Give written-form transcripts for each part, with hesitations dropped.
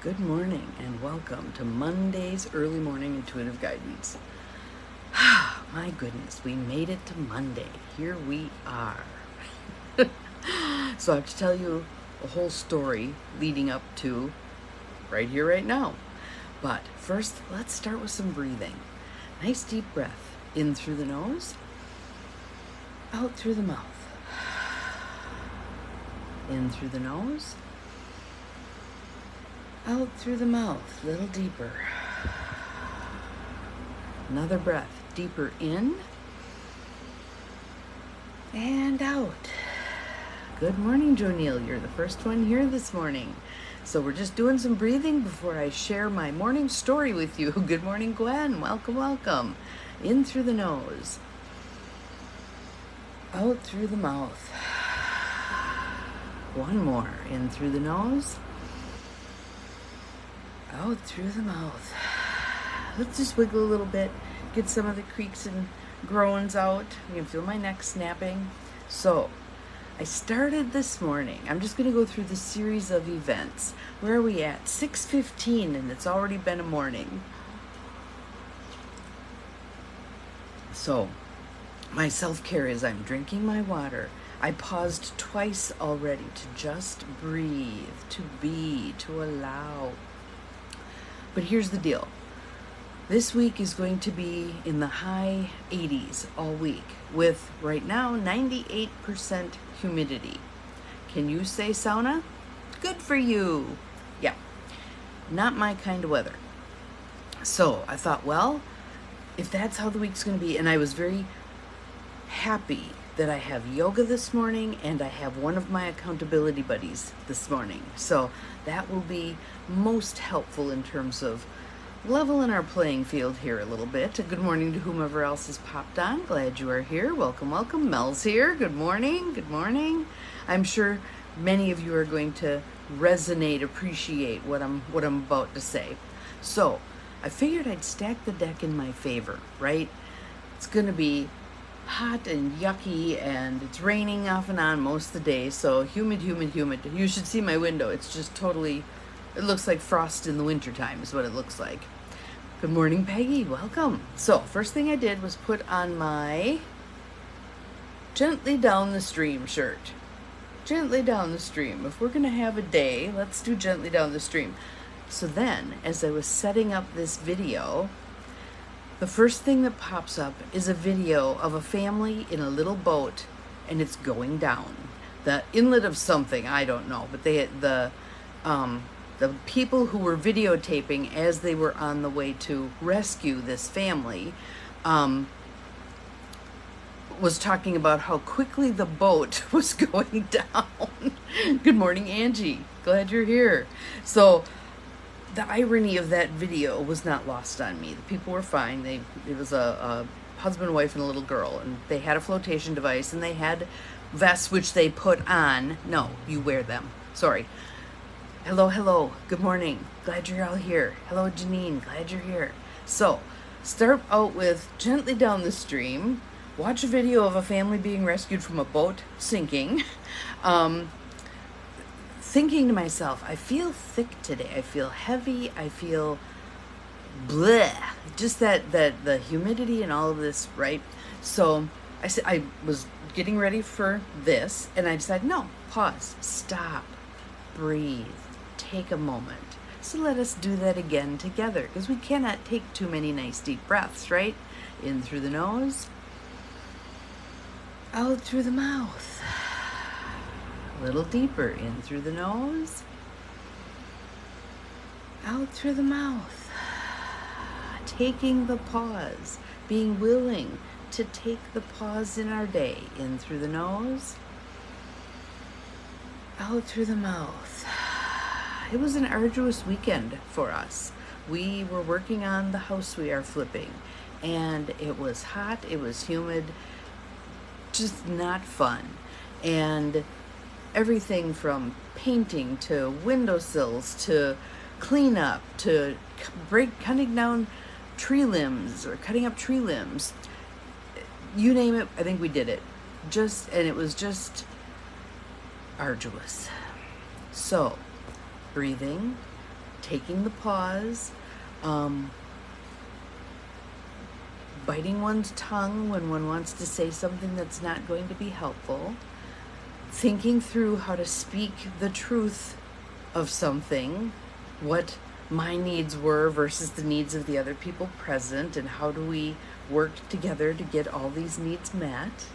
Good morning and welcome to Monday's Early Morning Intuitive Guidance. My goodness, we made it to Monday. Here we are. So I have to tell you a whole story leading up to right here, right now. But first, let's start with some breathing. Nice deep breath. In through the nose, out through the mouth. In through the nose, out through the mouth, a little deeper. Another breath, deeper in and out. Good morning, Jonille. You're the first one here this morning. So we're just doing some breathing before I share my morning story with you. Good morning, Gwen. Welcome, welcome. In through the nose, out through the mouth. One more. In through the nose, out through the mouth. Let's just wiggle a little bit, get some of the creaks and groans out. You can feel my neck snapping. So I started this morning. I'm just going to go through the series of events. Where are we at? 6:15, and it's already been a morning. So my self-care is I'm drinking my water. I paused twice already to just breathe, to be, to allow. But here's the deal. This week is going to be in the high 80s all week with, right now, 98% humidity. Can you say sauna? Good for you. Yeah, not my kind of weather. So I thought, well, if that's how the week's going to be, and I was very happy that I have yoga this morning and I have one of my accountability buddies this morning. So that will be most helpful in terms of leveling our playing field here a little bit. Good morning to whomever else has popped on. Glad you are here. Welcome, welcome. Mel's here. Good morning. Good morning. I'm sure many of you are going to resonate, appreciate what I'm about to say. So I figured I'd stack the deck in my favor, right? It's going to be hot and yucky, and it's raining off and on most of the day, so humid. You should see my window. It's just totally, it looks like frost in the wintertime is what it looks like. Good morning, Peggy. Welcome. So first thing I did was put on my Gently Down the Stream shirt. Gently down the stream. If we're going to have a day, let's do gently down the stream. So then, as I was setting up this video, the first thing that pops up is a video of a family in a little boat, and it's going down the inlet of something, I don't know, but the people who were videotaping as they were on the way to rescue this family was talking about how quickly the boat was going down. Good morning, Angie. Glad you're here. So the irony of that video was not lost on me. The people were fine. It was a husband, wife, and a little girl, and they had a flotation device, and they had vests which they put on. No, you wear them. Sorry. Hello. Good morning. Glad you're all here. Hello, Janine. Glad you're here. So, start out with Gently Down the Stream. Watch a video of a family being rescued from a boat sinking. Thinking to myself, I feel thick today. I feel heavy. I feel bleh. Just that the humidity and all of this, right? So I said I was getting ready for this, and I decided, no, pause, stop, breathe, take a moment. So let us do that again together, because we cannot take too many nice deep breaths, right? In through the nose, out through the mouth. A little deeper. In through the nose, out through the mouth. Taking the pause, being willing to take the pause in our day. In through the nose, out through the mouth. It was an arduous weekend for us. We were working on the house we are flipping, and it was hot, it was humid, just not fun. And everything from painting to windowsills to cleanup to cutting down tree limbs or cutting up tree limbs. You name it, I think we did it. And it was just arduous. So, breathing, taking the pause, biting one's tongue when one wants to say something that's not going to be helpful, thinking through how to speak the truth of something, what my needs were versus the needs of the other people present, and how do we work together to get all these needs met.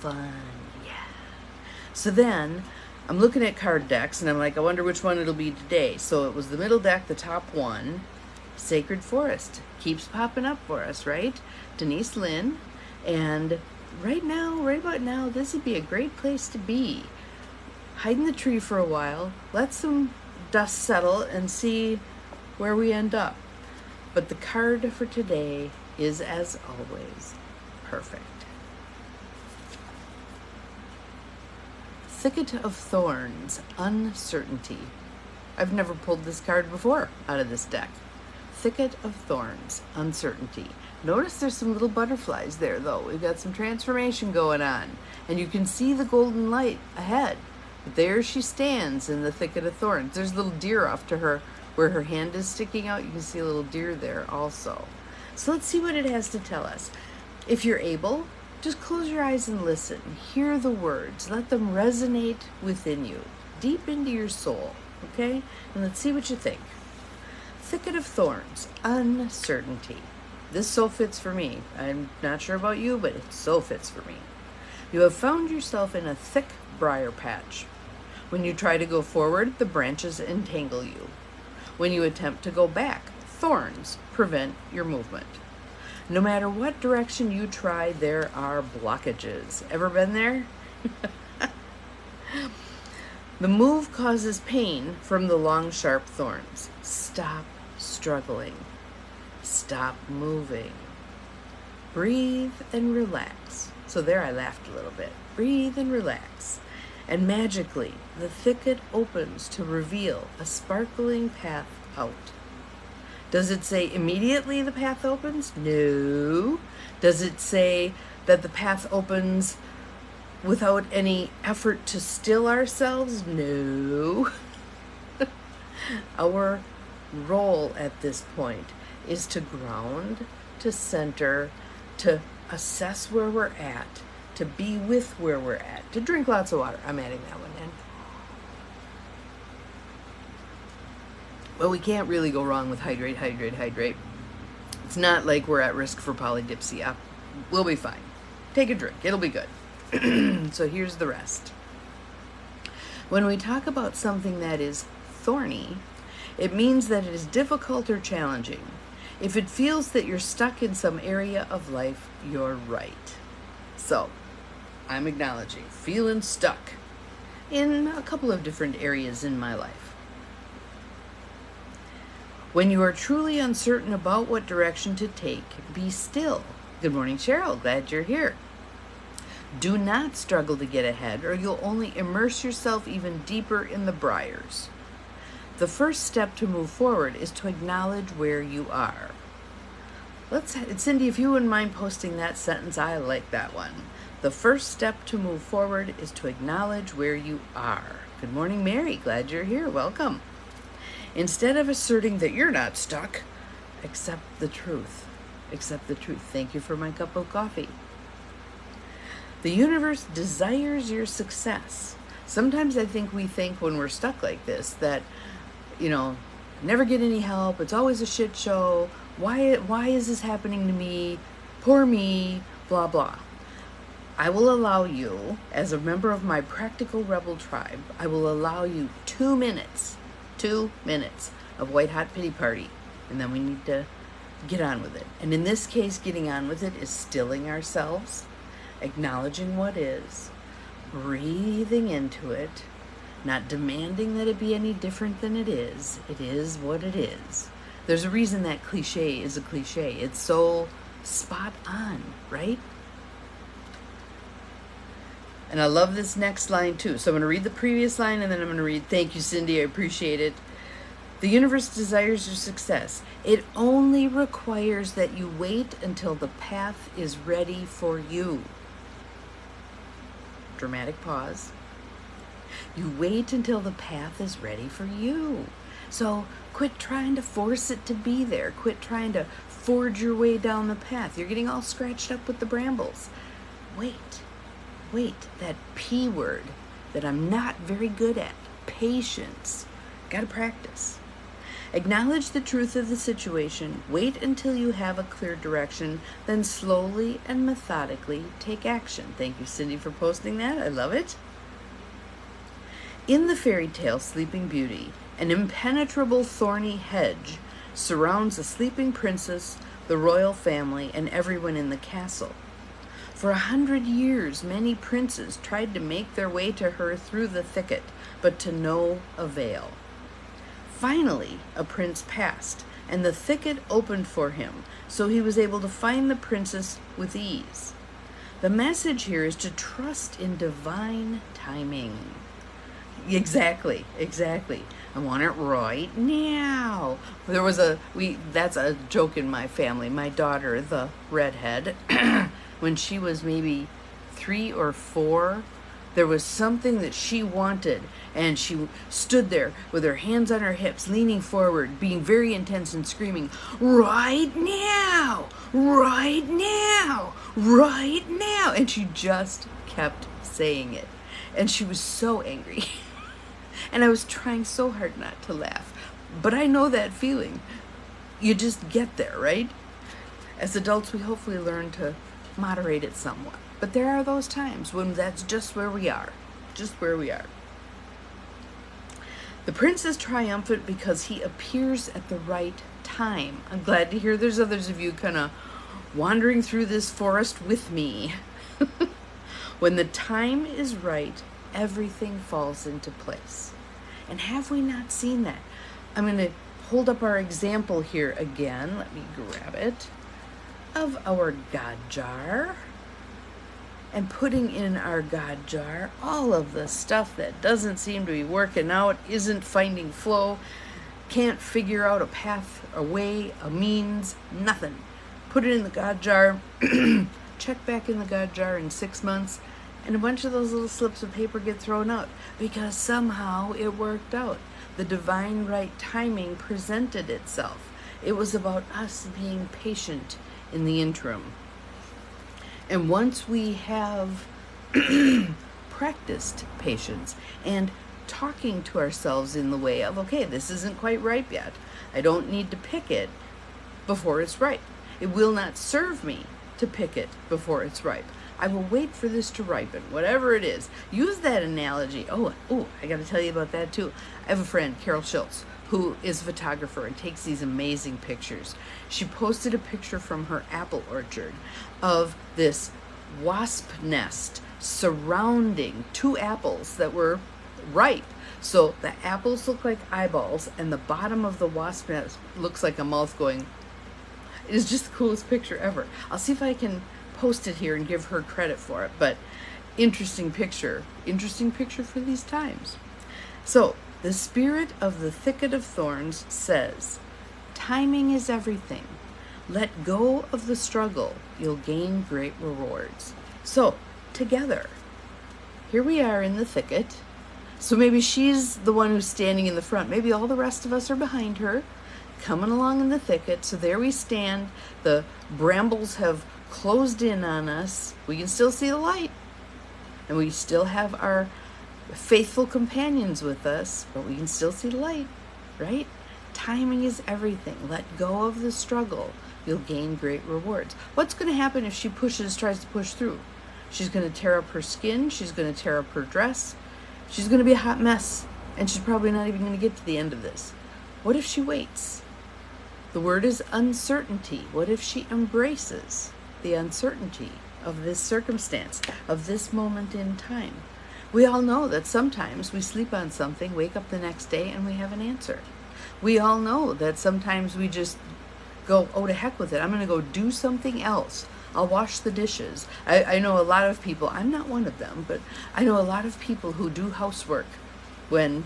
Fun, yeah. So then I'm looking at card decks and I'm like, I wonder which one it'll be today. So it was the middle deck, the top one, Sacred Forest. Keeps popping up for us, right? Denise Lynn. And right about now, this would be a great place to be. Hide in the tree for a while, let some dust settle, and see where we end up. But the card for today is, as always, perfect. Thicket of Thorns, Uncertainty. I've never pulled this card before out of this deck. Thicket of Thorns, Uncertainty. Notice there's some little butterflies there, though. We've got some transformation going on. And you can see the golden light ahead. But there she stands in the thicket of thorns. There's a little deer off to her where her hand is sticking out. You can see a little deer there also. So let's see what it has to tell us. If you're able, just close your eyes and listen. Hear the words. Let them resonate within you, deep into your soul. Okay? And let's see what you think. Thicket of Thorns, Uncertainty. This so fits for me. I'm not sure about you, but it so fits for me. You have found yourself in a thick briar patch. When you try to go forward, the branches entangle you. When you attempt to go back, thorns prevent your movement. No matter what direction you try, there are blockages. Ever been there? The move causes pain from the long, sharp thorns. Stop struggling. Stop moving. Breathe and relax. So there I laughed a little bit. Breathe and relax. And magically, the thicket opens to reveal a sparkling path out. Does it say immediately the path opens? No. Does it say that the path opens without any effort to still ourselves? No. Our role at this point is to ground, to center, to assess where we're at, to be with where we're at, to drink lots of water. I'm adding that one in. Well, we can't really go wrong with hydrate, hydrate, hydrate. It's not like we're at risk for polydipsia. We'll be fine. Take a drink. It'll be good. So here's the rest. When we talk about something that is thorny, it means that it is difficult or challenging. If it feels that you're stuck in some area of life, you're right. So, I'm acknowledging feeling stuck in a couple of different areas in my life. When you are truly uncertain about what direction to take, be still. Good morning, Cheryl. Glad you're here. Do not struggle to get ahead, or you'll only immerse yourself even deeper in the briars. The first step to move forward is to acknowledge where you are. Cindy, if you wouldn't mind posting that sentence, I like that one. The first step to move forward is to acknowledge where you are. Good morning, Mary. Glad you're here. Welcome. Instead of asserting that you're not stuck, accept the truth. Accept the truth. Thank you for my cup of coffee. The universe desires your success. Sometimes I think we think when we're stuck like this that, never get any help. It's always a shit show. Why is this happening to me? Poor me, blah, blah. I will allow you, as a member of my Practical Rebel tribe, I will allow you 2 minutes of white hot pity party. And then we need to get on with it. And in this case, getting on with it is stilling ourselves, acknowledging what is, breathing into it, not demanding that it be any different than it is. It is what it is. There's a reason that cliche is a cliche. It's so spot on, right? And I love this next line too. So I'm going to read the previous line and then I'm going to read, thank you, Cindy, I appreciate it. The universe desires your success. It only requires that you wait until the path is ready for you. Dramatic pause. You wait until the path is ready for you. So quit trying to force it to be there. Quit trying to forge your way down the path. You're getting all scratched up with the brambles. Wait, that P word that I'm not very good at, patience. Gotta practice. Acknowledge the truth of the situation, wait until you have a clear direction, then slowly and methodically take action. Thank you, Cindy, for posting that. I love it. In the fairy tale Sleeping Beauty, an impenetrable thorny hedge surrounds a sleeping princess, the royal family, and everyone in the castle. For 100 years, many princes tried to make their way to her through the thicket, but to no avail. Finally, a prince passed, and the thicket opened for him, so he was able to find the princess with ease. The message here is to trust in divine timing. Exactly. I want it right now. That's a joke in my family. My daughter, the redhead, when she was maybe 3 or 4, there was something that she wanted, and she stood there with her hands on her hips, leaning forward, being very intense and screaming, right now, right now, right now. And she just kept saying it. And she was so angry. And I was trying so hard not to laugh. But I know that feeling. You just get there, right? As adults, we hopefully learn to moderate it somewhat. But there are those times when that's just where we are. Just where we are. The prince is triumphant because he appears at the right time. I'm glad to hear there's others of you kind of wandering through this forest with me. When the time is right, everything falls into place. And have we not seen that? I'm going to hold up our example here again. Let me grab it. Of our God jar. And putting in our God jar all of the stuff that doesn't seem to be working out, isn't finding flow, can't figure out a path, a way, a means, nothing. Put it in the God jar, check back in the God jar in 6 months, and a bunch of those little slips of paper get thrown out because somehow it worked out. The divine right timing presented itself. It was about us being patient in the interim. And once we have practiced patience and talking to ourselves in the way of, okay, this isn't quite ripe yet. I don't need to pick it before it's ripe. It will not serve me to pick it before it's ripe. I will wait for this to ripen, whatever it is. Use that analogy. Oh, I got to tell you about that too. I have a friend, Carol Schultz, who is a photographer and takes these amazing pictures. She posted a picture from her apple orchard of this wasp nest surrounding 2 apples that were ripe. So the apples look like eyeballs, and the bottom of the wasp nest looks like a mouth going. It is just the coolest picture ever. I'll see if I can post it here and give her credit for it, but interesting picture for these times. So the spirit of the thicket of thorns says, timing is everything. Let go of the struggle. You'll gain great rewards. So together, here we are in the thicket. So maybe she's the one who's standing in the front. Maybe all the rest of us are behind her, coming along in the thicket. So there we stand. The brambles have closed in on us. We can still see the light. And we still have our faithful companions with us, but we can still see the light, right? Timing is everything. Let go of the struggle. You'll gain great rewards. What's going to happen if she tries to push through? She's going to tear up her skin. She's going to tear up her dress. She's going to be a hot mess. And she's probably not even going to get to the end of this. What if she waits? The word is uncertainty. What if she embraces the uncertainty of this circumstance, of this moment in time? We all know that sometimes we sleep on something, wake up the next day, and we have an answer. We all know that sometimes we just go, oh, to heck with it. I'm going to go do something else. I'll wash the dishes. I know a lot of people, I'm not one of them, but I know a lot of people who do housework when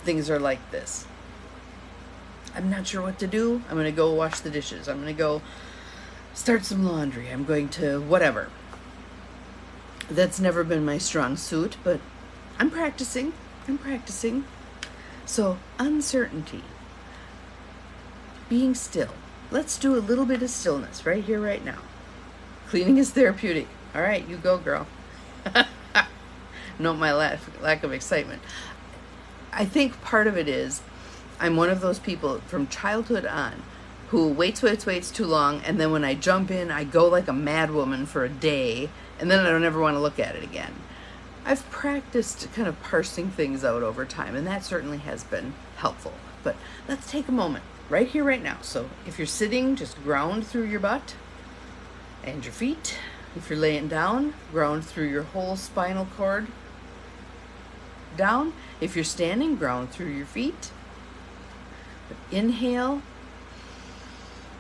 things are like this. I'm not sure what to do. I'm going to go wash the dishes. I'm going to go start some laundry. I'm going to whatever. That's never been my strong suit, but I'm practicing. I'm practicing. So, uncertainty, being still. Let's do a little bit of stillness right here, right now. Cleaning is therapeutic. All right, you go, girl. Note my lack of excitement. I think part of it is I'm one of those people from childhood on who waits too long, and then when I jump in, I go like a madwoman for a day, and then I don't ever want to look at it again. I've practiced kind of parsing things out over time, and that certainly has been helpful. But let's take a moment right here, right now. So if you're sitting, just ground through your butt and your feet. If you're laying down, ground through your whole spinal cord down. If you're standing, ground through your feet. But inhale,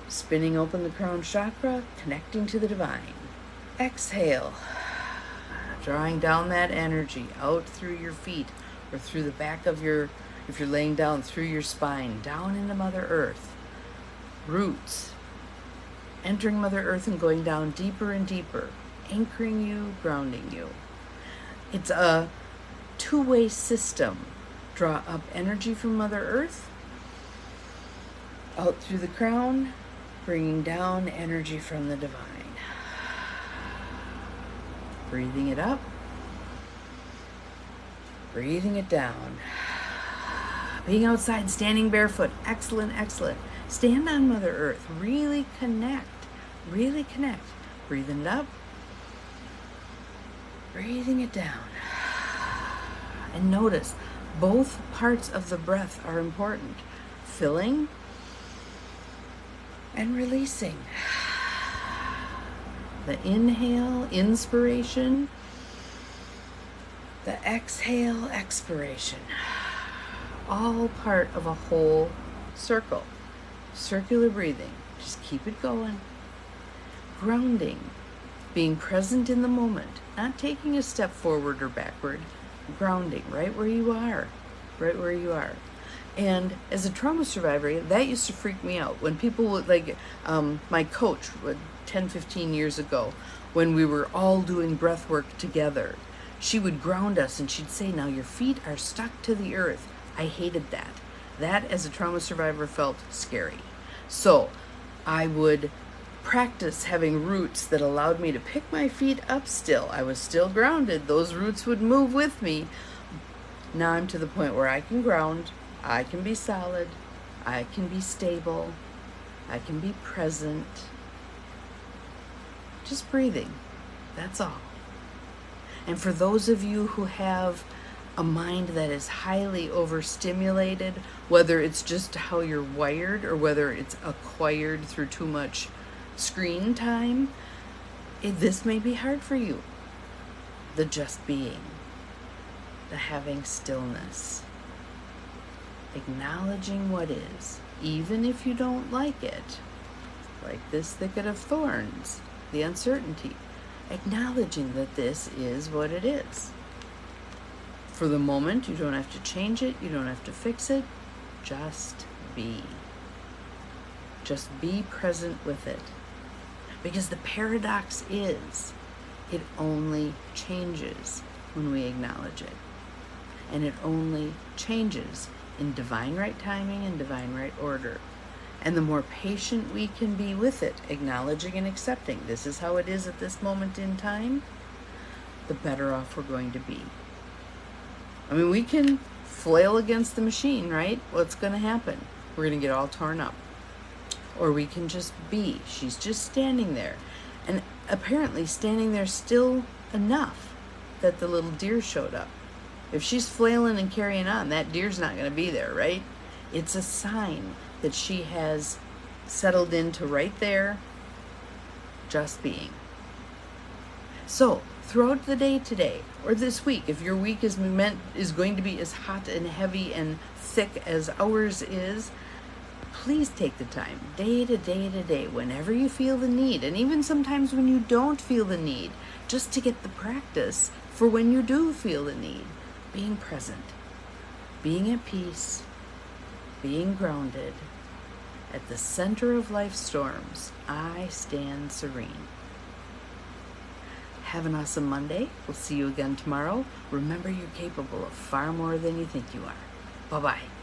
spinning open the crown chakra, connecting to the divine. Exhale, drawing down that energy out through your feet or through the back of your, if you're laying down, through your spine, down into Mother Earth. Roots, entering Mother Earth and going down deeper and deeper, anchoring you, grounding you. It's a two-way system. Draw up energy from Mother Earth, out through the crown, bringing down energy from the divine. Breathing it up, breathing it down. Being outside, standing barefoot, excellent, excellent. Stand on Mother Earth, really connect, really connect. Breathing it up, breathing it down. And notice, both parts of the breath are important. Filling and releasing. The inhale, inspiration. The exhale, expiration. All part of a whole circle. Circular breathing. Just keep it going. Grounding. Being present in the moment. Not taking a step forward or backward. Grounding right where you are. Right where you are. And as a trauma survivor, that used to freak me out. When people would, like, my coach, 10, 15 years ago, when we were all doing breath work together, she would ground us and she'd say, now your feet are stuck to the earth. I hated that. That, as a trauma survivor, felt scary. So I would practice having roots that allowed me to pick my feet up still. I was still grounded. Those roots would move with me. Now I'm to the point where I can ground. I can be solid, I can be stable, I can be present. Just breathing, that's all. And for those of you who have a mind that is highly overstimulated, whether it's just how you're wired or whether it's acquired through too much screen time, this may be hard for you. The just being, the having stillness. Acknowledging what is, even if you don't like it, like this thicket of thorns, the uncertainty, acknowledging that this is what it is. For the moment, you don't have to change it, you don't have to fix it, just be. Just be present with it. Because the paradox is, it only changes when we acknowledge it. And it only changes in divine right timing and divine right order. And the more patient we can be with it, acknowledging and accepting this is how it is at this moment in time, the better off we're going to be. I mean, we can flail against the machine, right? What's going to happen? We're going to get all torn up. Or we can just be. She's just standing there. And apparently standing there still enough that the little deer showed up. If she's flailing and carrying on, that deer's not going to be there, right? It's a sign that she has settled into right there, just being. So, throughout the day today, or this week, if your week is going to be as hot and heavy and thick as ours is, please take the time, day to day to day, whenever you feel the need, and even sometimes when you don't feel the need, just to get the practice for when you do feel the need. Being present, being at peace, being grounded. At the center of life's storms, I stand serene. Have an awesome Monday. We'll see you again tomorrow. Remember, you're capable of far more than you think you are. Bye-bye.